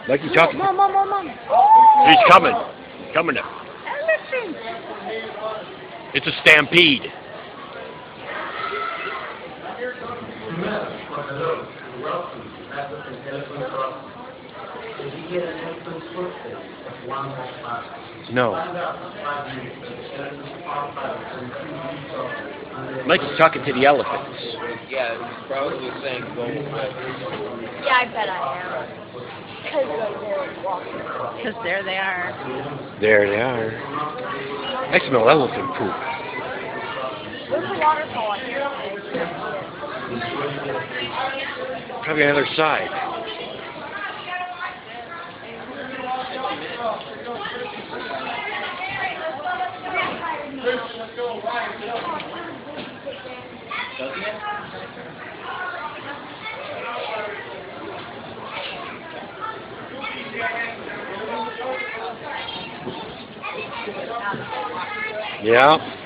Like you talking. Mom. He's coming. Coming now. Elephant. It's a stampede. No. Mike's talking to the elephants. Yeah, he's probably saying go away. Yeah, I bet I am. Because there they are. There they are. I smell elephant poop. There's a waterfall on here. Probably on the other side. Yeah.